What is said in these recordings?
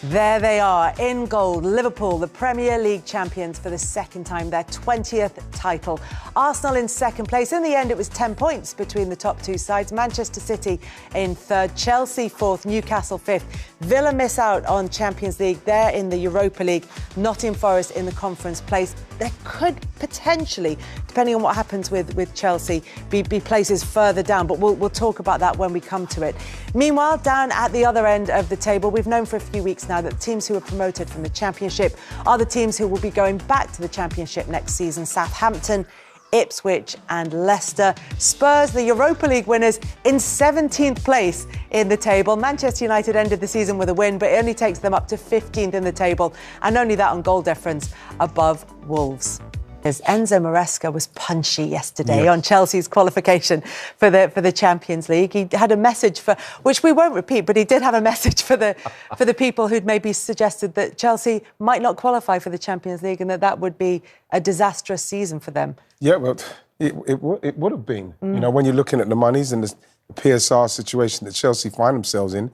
There they are, in gold. Liverpool, the Premier League champions for the second time, their 20th title. Arsenal in second place. In the end, it was 10 points between the top two sides. Manchester City in third, Chelsea fourth, Newcastle fifth. Villa miss out on Champions League. They're in the Europa League. Nottingham Forest in the conference place. There could potentially, depending on what happens with Chelsea, be places further down. But we'll talk about that when we come to it. Meanwhile, down at the other end of the table, we've known for a few weeks now that the teams who were promoted from the Championship are the teams who will be going back to the Championship next season. Southampton, Ipswich and Leicester. Spurs, the Europa League winners, in 17th place in the table. Manchester United ended the season with a win, but it only takes them up to 15th in the table, and only that on goal difference above Wolves. Enzo Maresca was punchy yesterday on Chelsea's qualification for the Champions League. He had a message for, which we won't repeat, but he did have a message for the people who'd maybe suggested that Chelsea might not qualify for the Champions League and that would be a disastrous season for them. Yeah, well, it would have been. You know, when you're looking at the monies and the PSR situation that Chelsea find themselves in,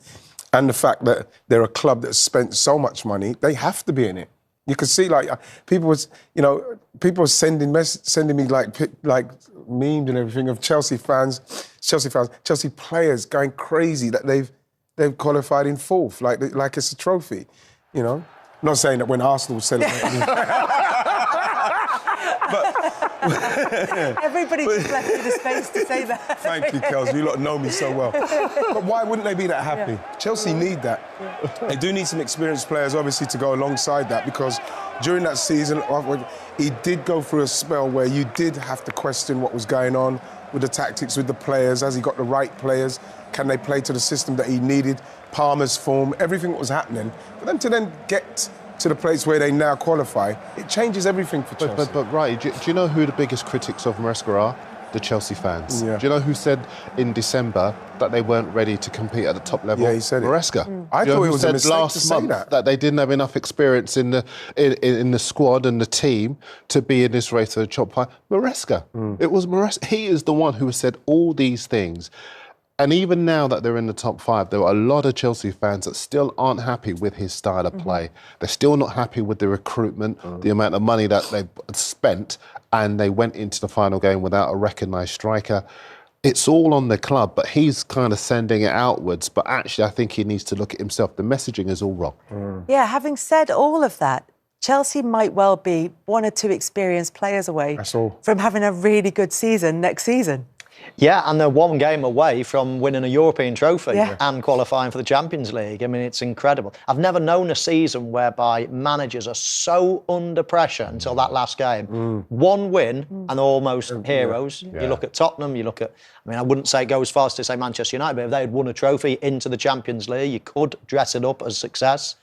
and the fact that they're a club that's spent so much money, they have to be in it. You could see, like, people were sending me like memes and everything of Chelsea players going crazy that they've qualified in fourth, like it's a trophy, you know. I'm not saying that when Arsenal celebrated. Everybody's left in the space to say that. Thank you, Kels. You lot know me so well. But why wouldn't they be that happy? Yeah. Chelsea need that. Yeah. They do need some experienced players, obviously, to go alongside that, because during that season, he did go through a spell where you did have to question what was going on with the tactics, with the players. Has he got the right players? Can they play to the system that he needed? Palmer's form, everything that was happening. But then to get to the place where they now qualify, it changes everything for Chelsea. But right, do you know who the biggest critics of Maresca are? The Chelsea fans. Yeah. Do you know wwho said in December that they weren't ready to compete at the top level? Yeah, he said Maresca. I thought it was a mistake last month that they didn't have enough experience in the squad and the team to be in this race for the top five. Maresca. It was Maresca. He is the one who said all these things. And even now that they're in the top five, there are a lot of Chelsea fans that still aren't happy with his style of play. They're still not happy with the recruitment, the amount of money that they've spent, and they went into the final game without a recognised striker. It's all on the club, but he's kind of sending it outwards. But actually, I think he needs to look at himself. The messaging is all wrong. Yeah, having said all of that, Chelsea might well be one or two experienced players away from having a really good season next season. Yeah, and they're one game away from winning a European trophy and qualifying for the Champions League. I mean, it's incredible. I've never known a season whereby managers are so under pressure until that last game. One win and almost heroes. You look at Tottenham, you look at... I mean, I wouldn't say go as far as to say Manchester United, but if they had won a trophy into the Champions League, you could dress it up as success.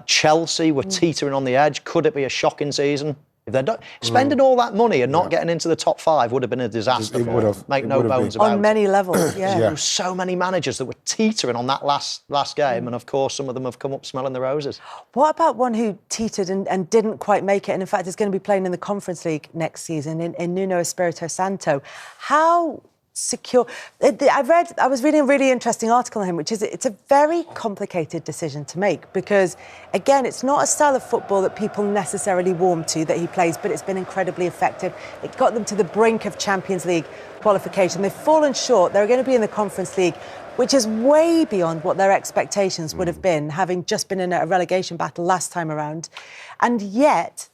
Chelsea were teetering on the edge. Could it be a shocking season? If they're spending all that money and not getting into the top five would have been a disaster for them. Make no bones about it. On many levels, There were so many managers that were teetering on that last game, and of course some of them have come up smelling the roses. What about one who teetered and didn't quite make it, and in fact is going to be playing in the Conference League next season, in Nuno Espirito Santo? How secure... I was reading a really interesting article on him, which is it's a very complicated decision to make because, again, it's not a style of football that people necessarily warm to that he plays, but it's been incredibly effective. It got them to the brink of Champions League qualification. They've fallen short. They're going to be in the Conference League, which is way beyond what their expectations would have been, having just been in a relegation battle last time around. And yet,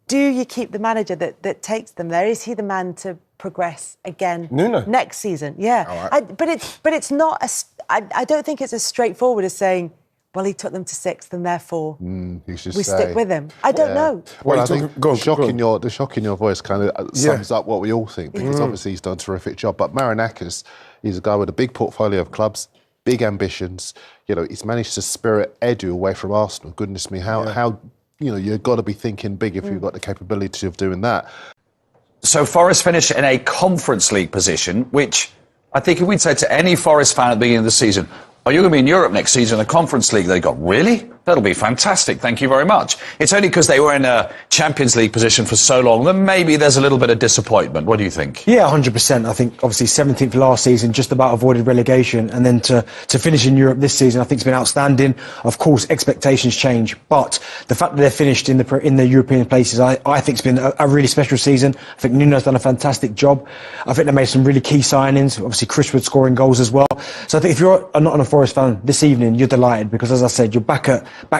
do you keep the manager that takes them there? Is he the man to progress again next season? But it's not I don't think it's as straightforward as saying, well, he took them to sixth and therefore we stick with him. I don't know. Well, I think the shock in your voice kind of sums up what we all think, because obviously he's done a terrific job. But Marinakis, he's a guy with a big portfolio of clubs, big ambitions. You know, he's managed to spirit Edu away from Arsenal. Goodness me, how you know, you've got to be thinking big if you've got the capability of doing that. So Forest finished in a Conference League position, which I think if we'd say to any Forest fan at the beginning of the season, are you going to be in Europe next season in the Conference League? They got, really? That'll be fantastic. Thank you very much. It's only because they were in a Champions League position for so long that maybe there's a little bit of disappointment. What do you think? Yeah, 100%. I think obviously 17th last season, just about avoided relegation, and then to finish in Europe this season, I think it's been outstanding. Of course, expectations change, but the fact that they're finished in the European places, I think it's been a really special season. I think Nuno's done a fantastic job. I think they made some really key signings. Obviously, Chris Wood scoring goals as well. So I think if you're a Nottingham Forest fan this evening, you're delighted because, as I said, you're back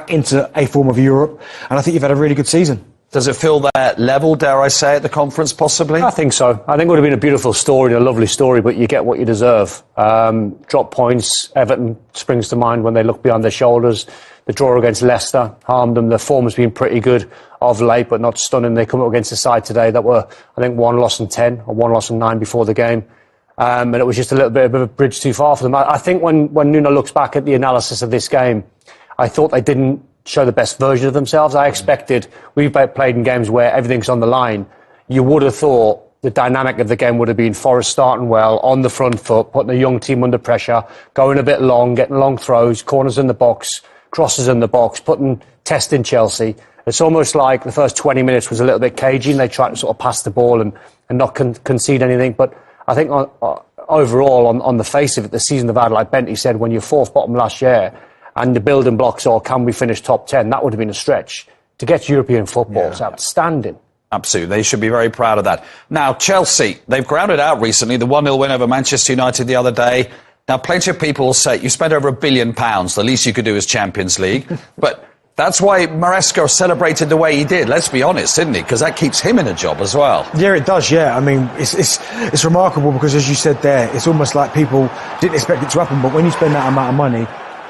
into a form of Europe, and I think you've had a really good season. Does it feel that level, dare I say, at the conference, possibly? I think so. I think it would have been a beautiful story and a lovely story, but you get what you deserve. Drop points, Everton springs to mind when they look behind their shoulders. The draw against Leicester harmed them. Their form has been pretty good of late, but not stunning. They come up against a side today that were, I think, 1 loss and 10 or 1 loss and 9 before the game. And it was just a little bit of a bridge too far for them. I think when Nuno looks back at the analysis of this game, I thought they didn't show the best version of themselves. I expected, we've played in games where everything's on the line. You would have thought the dynamic of the game would have been Forest starting well, on the front foot, putting a young team under pressure, going a bit long, getting long throws, corners in the box, crosses in the box, testing Chelsea. It's almost like the first 20 minutes was a little bit cagey and they tried to sort of pass the ball and not concede anything. But I think overall, on the face of it, the season they've had, like Benty said, when you're fourth bottom last year, and the building blocks are, can we finish top 10? That would have been a stretch. To get to European football, it's outstanding. Absolutely. They should be very proud of that. Now, Chelsea, they've grounded out recently. The 1-0 win over Manchester United the other day. Now, plenty of people will say, you spent over £1 billion. The least you could do is Champions League. But that's why Maresca celebrated the way he did, let's be honest, didn't he? Because that keeps him in a job as well. Yeah, it does, yeah. I mean, it's remarkable because, as you said there, it's almost like people didn't expect it to happen. But when you spend that amount of money,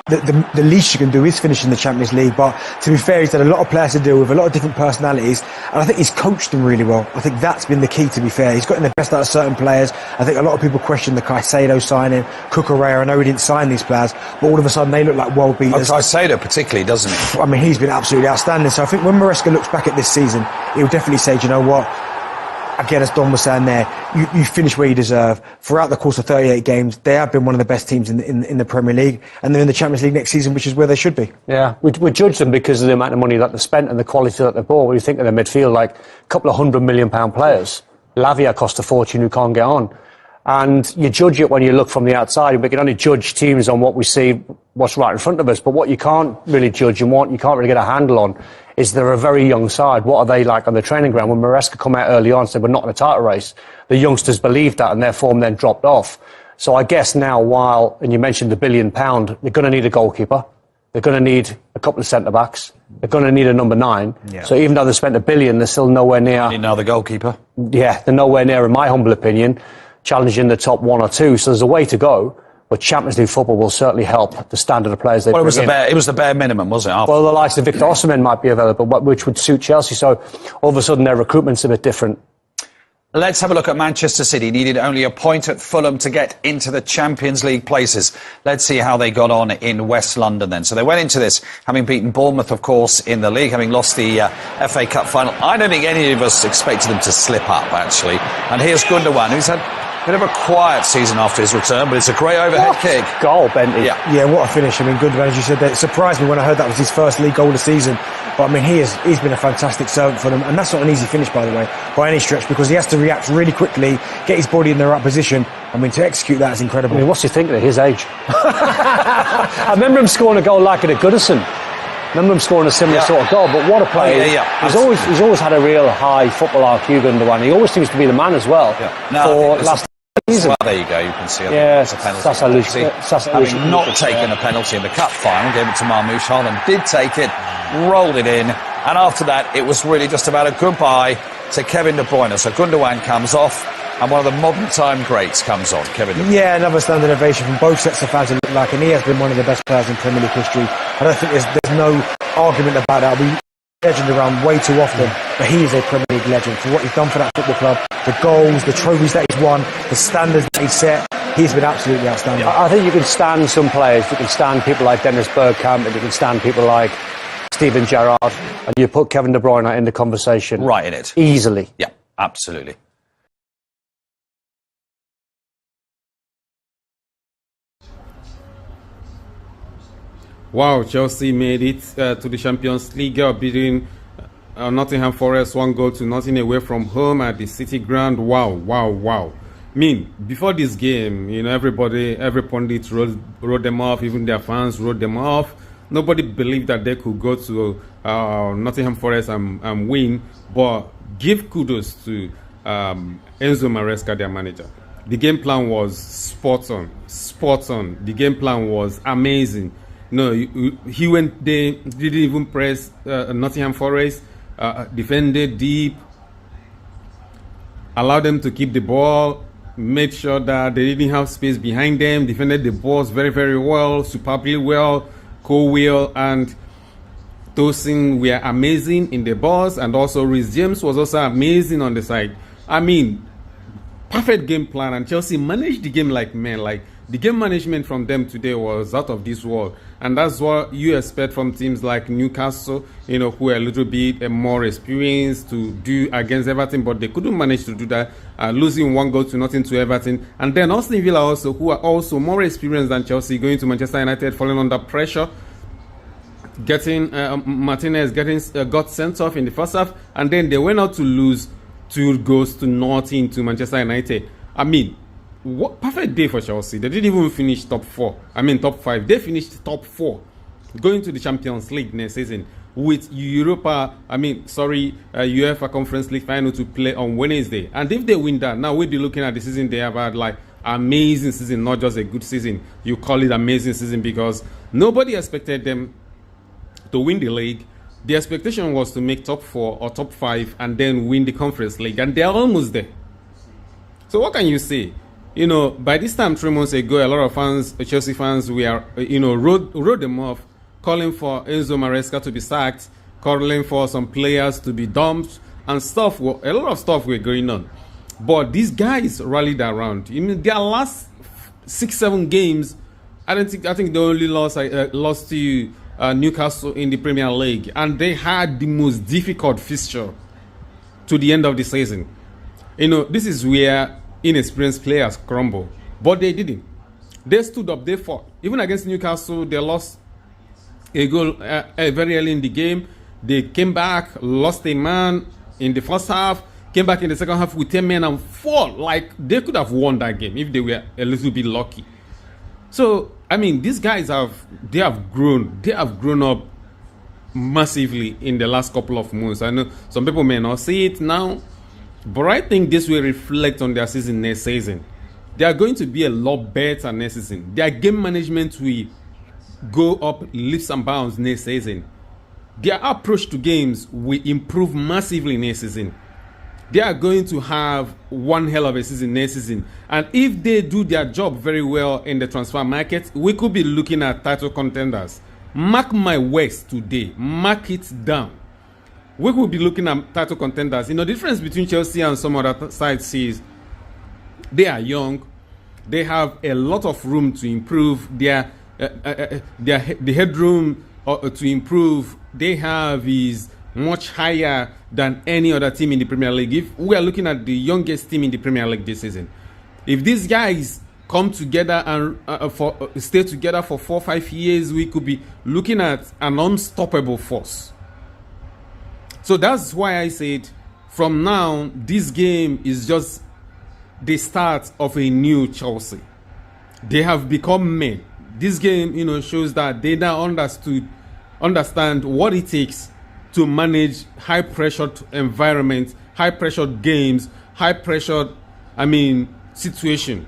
the least you can do is finish in the Champions League. But to be fair, he's had a lot of players to deal with, a lot of different personalities, and I think he's coached them really well. I think that's been the key, to be fair. He's gotten the best out of certain players. I think a lot of people question the Caicedo signing, Cucurella. I know he didn't sign these players, but all of a sudden they look like world beaters. Caicedo particularly, doesn't he? I mean, he's been absolutely outstanding. So I think when Maresca looks back at this season, he'll definitely say, do you know what? Again, as Don was saying there, you finish where you deserve. Throughout the course of 38 games, they have been one of the best teams in the Premier League, and they're in the Champions League next season, which is where they should be. Yeah, we judge them because of the amount of money that they've spent and the quality that they've bought. When you think of their midfield, like a couple of £100 million players. Lavia cost a fortune who can't get on. And you judge it when you look from the outside. We can only judge teams on what we see, what's right in front of us. But what you can't really judge and what you can't really get a handle on is they're a very young side. What are they like on the training ground? When Maresca come out early on and said we're not in a title race, the youngsters believed that and their form then dropped off. So I guess now, and you mentioned the £1 billion, they're going to need a goalkeeper. They're going to need a couple of centre-backs. They're going to need a number 9. Yeah. So even though they spent $1 billion, they're still nowhere near... You need another goalkeeper. Yeah, they're nowhere near, in my humble opinion, challenging the top 1 or 2. So there's a way to go. But Champions League football will certainly help the standard of players they bring in. It was the bare minimum, wasn't it? Well, the likes of Victor Osimhen might be available, which would suit Chelsea. So all of a sudden their recruitment's a bit different. Let's have a look at Manchester City. Needed only a point at Fulham to get into the Champions League places. Let's see how they got on in West London then. So they went into this having beaten Bournemouth, of course, in the league, having lost the FA Cup final. I don't think any of us expected them to slip up, actually. And here's Gundogan, who's had a bit of a quiet season after his return, but it's a great overhead kick. Goal, Benty. Yeah, what a finish. I mean, Gundogan, as you said, it surprised me when I heard that was his first league goal of the season. But I mean, he's been a fantastic servant for them, and that's not an easy finish, by the way, by any stretch, because he has to react really quickly, get his body in the right position. I mean, to execute that is incredible. I mean, what's he thinking at his age? I remember him scoring a goal like it at Goodison. I remember him scoring a similar sort of goal, but what a player. He's always had a real high football IQ, Gundogan. He always seems to be the man as well. For last season. Well, there you go, you can see it's a penalty. Having not taken a penalty in the cup final, gave it to Marmoush. Haaland did take it, rolled it in, and after that it was really just about a goodbye to Kevin De Bruyne. So Gundogan comes off and one of the modern time greats comes on, Kevin De Bruyne. Yeah, another standing ovation from both sets of fans, it looked like, and he has been one of the best players in Premier League history. I don't think there's no argument about that. We legend around way too often, but he is a Premier League legend for what he's done for that football club, the goals, the trophies that he's won, the standards that he's set. He's been absolutely outstanding. I think you can stand some players. You can stand people like Dennis Bergkamp, and you can stand people like Steven Gerrard, and you put Kevin De Bruyne in the conversation. Right in it. Easily. Yeah, absolutely. Wow, Chelsea made it to the Champions League, beating Nottingham Forest 1-0 away from home at the City Ground. Wow. I mean, before this game, every pundit wrote them off, even their fans wrote them off. Nobody believed that they could go to Nottingham Forest and win, but give kudos to Enzo Maresca, their manager. The game plan was spot on. The game plan was amazing. He went there, didn't even press Nottingham Forest, defended deep, allowed them to keep the ball, made sure that they didn't have space behind them, defended the balls very, very well, superbly well. Cole and Tosin were amazing in the balls, and also Reece James was also amazing on the side. I mean, perfect game plan, and Chelsea managed the game like men. Like, the game management from them today was out of this world, and that's what you expect from teams like Newcastle, who are a little bit more experienced to do against Everton, but they couldn't manage to do that, losing 1-0 to Everton. And then Aston Villa also, who are also more experienced than Chelsea, going to Manchester United, falling under pressure, getting Martinez got sent off in the first half, and then they went out to lose 2-0 to nothing to Manchester United. I mean, what perfect day for Chelsea. They didn't even finish top 5. They finished top 4, going to the Champions League next season with UEFA Conference League final to play on Wednesday. And if they win that, now we'll be looking at the season they have had, like, amazing season, not just a good season. You call it amazing season because nobody expected them to win the league. The expectation was to make top 4 or top 5 and then win the Conference League, and they're almost there. So what can you say? By this time 3 months ago, a lot of fans, Chelsea fans, wrote them off, calling for Enzo Maresca to be sacked, calling for some players to be dumped, and stuff. A lot of stuff were going on. But these guys rallied around. Their last 6-7 games, I think they only lost to Newcastle in the Premier League, and they had the most difficult fixture to the end of the season. This is where inexperienced players crumble, but they didn't. They stood up, they fought. Even against Newcastle, they lost a goal very early in the game. They came back, lost a man in the first half, came back in the second half with 10 men and fought. Like, they could have won that game if they were a little bit lucky. So, I mean, these guys have grown up massively in the last couple of months. I know some people may not see it now, but I think this will reflect on their season next season. They are going to be a lot better next season. Their game management will go up leaps and bounds next season. Their approach to games will improve massively next season. They are going to have one hell of a season next season. And if they do their job very well in the transfer market, we could be looking at title contenders. Mark my words today. Mark it down. We could be looking at title contenders. The difference between Chelsea and some other sides is they are young. They have a lot of room to improve. The headroom to improve they have is much higher than any other team in the Premier League. If we are looking at the youngest team in the Premier League this season, if these guys come together and stay together for 4 or 5 years, we could be looking at an unstoppable force. So that's why I said, from now, this game is just the start of a new Chelsea. They have become men. This game, shows that they now understand what it takes to manage high-pressured environments, high-pressured games, high-pressured, situation.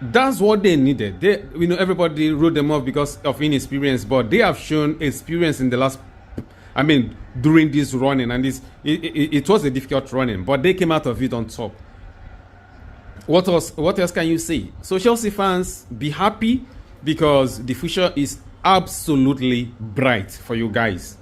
That's what they needed. Everybody wrote them off because of inexperience, but they have shown experience in the last, during this running, and it was a difficult running, but they came out of it on top. What else can you say? So Chelsea fans, be happy because the future is absolutely bright for you guys.